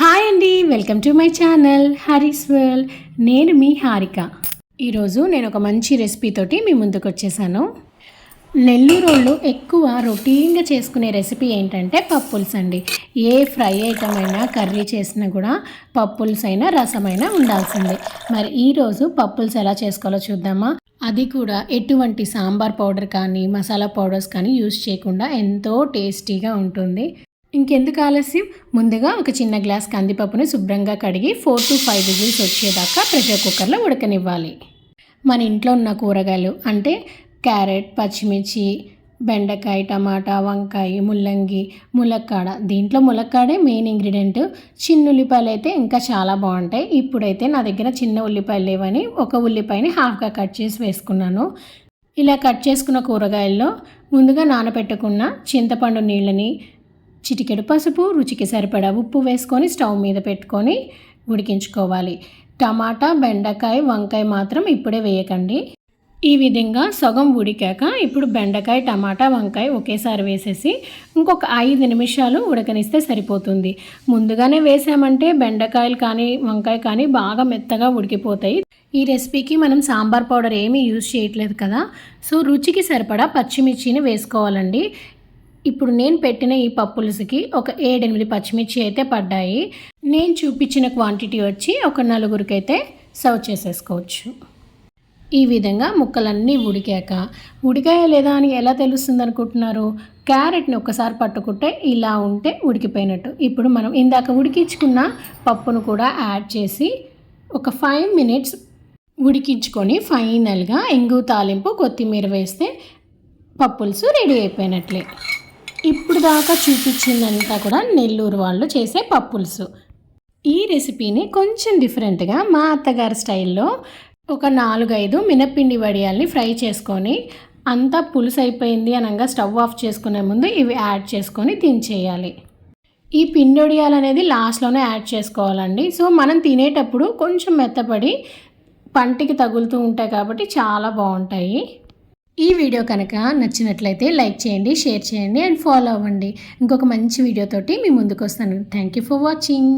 Hi అండి, welcome to my channel Hari's world. నేను మీ హారిక. ఈరోజు నేను ఒక మంచి రెసిపీతోటి మీ ముందుకు వచ్చేసాను. నెల్లూరు వాళ్ళు ఎక్కువ రొటీన్గా చేసుకునే రెసిపీ ఏంటంటే పప్పుల్స్ అండి. ఏ ఫ్రై ఐటమ్ అయినా కర్రీ చేసినా కూడా పప్పుల్స్ అయినా రసమైనా ఉండాల్సిందే. మరి ఈరోజు పప్పుల్స్ ఎలా చేసుకోవాలో చూద్దామా. అది కూడా ఎటువంటి సాంబార్ పౌడర్ కానీ మసాలా పౌడర్స్ కానీ యూజ్ చేయకుండా ఎంతో టేస్టీగా ఉంటుంది. ఇంకెందుకు ఆలస్యం, ముందుగా ఒక చిన్న గ్లాస్ కందిపప్పుని శుభ్రంగా కడిగి 4 to 5 విజిల్స్ వచ్చేదాకా ప్రెషర్ కుక్కర్లో ఉడకనివ్వాలి. మన ఇంట్లో ఉన్న కూరగాయలు అంటే క్యారెట్, పచ్చిమిర్చి, బెండకాయ, టమాటా, వంకాయ, ముల్లంగి, ములక్కాడ. దీంట్లో ములక్కాడే మెయిన్ ఇంగ్రీడియంట్. చిన్న ఉల్లిపాయలు అయితే ఇంకా చాలా బాగుంటాయి. ఇప్పుడైతే నా దగ్గర చిన్న ఉల్లిపాయలు లేవని ఒక ఉల్లిపాయని హాఫ్గా కట్ చేసి వేసుకున్నాను. ఇలా కట్ చేసుకున్న కూరగాయల్లో ముందుగా నానబెట్టుకున్న చింతపండు నీళ్ళని, చిటికెడు పసుపు, రుచికి సరిపడా ఉప్పు వేసుకొని స్టవ్ మీద పెట్టుకొని ఉడికించుకోవాలి. టమాటా, బెండకాయ, వంకాయ మాత్రం ఇప్పుడే వేయకండి. ఈ విధంగా సగం ఉడికాక ఇప్పుడు బెండకాయ, టమాటా, వంకాయ ఒకేసారి వేసేసి ఇంకొక 5 నిమిషాలు ఉడకనిస్తే సరిపోతుంది. ముందుగానే వేసామంటే బెండకాయలు కానీ వంకాయ కానీ బాగా మెత్తగా ఉడికిపోతాయి. ఈ రెసిపీకి మనం సాంబార్ పౌడర్ ఏమీ యూజ్ చేయట్లేదు కదా, సో రుచికి సరిపడా పచ్చిమిర్చిని వేసుకోవాలండి. ఇప్పుడు నేను పెట్టిన ఈ పప్పులుసుకి ఒక 7-8 పచ్చిమిర్చి అయితే పడ్డాయి. నేను చూపించిన క్వాంటిటీ వచ్చి ఒక 4గురికి అయితే సర్వ్ చేసేసుకోవచ్చు. ఈ విధంగా ముక్కలన్నీ ఉడికాయా లేదా అని ఎలా తెలుస్తుంది అనుకుంటున్నారు? క్యారెట్ని ఒకసారి పట్టుకుంటే ఇలా ఉంటే ఉడికిపోయినట్టు. ఇప్పుడు మనం ఇందాక ఉడికించుకున్న పప్పును కూడా యాడ్ చేసి ఒక 5 minutes ఉడికించుకొని ఫైనల్గా ఇంగు తాలింపు, కొత్తిమీర వేస్తే పప్పులుసు రెడీ అయిపోయినట్లే. ఇప్పుడు దాకా చూపించిందంతా కూడా నెల్లూరు వాళ్ళు చేసే పప్పులుసు. ఈ రెసిపీని కొంచెం డిఫరెంట్గా మా అత్తగారి స్టైల్లో ఒక 4-5 మినప్పిండి వడియాల్ని ఫ్రై చేసుకొని అంతా పులుసు అయిపోయింది అనగా స్టవ్ ఆఫ్ చేసుకునే ముందు ఇవి యాడ్ చేసుకొని దించేయాలి. ఈ పిండి వడియాలు అనేది లాస్ట్లోనే యాడ్ చేసుకోవాలండి. సో మనం తినేటప్పుడు కొంచెం మెత్తపడి పంటికి తగులుతూ ఉంటాయి కాబట్టి చాలా బాగుంటాయి. ఈ వీడియో కనుక నచ్చినట్లయితే లైక్ చేయండి, షేర్ చేయండి అండ్ ఫాలో అవ్వండి. ఇంకొక మంచి వీడియోతోటి మీ ముందుకు వస్తాను. Thank you for watching.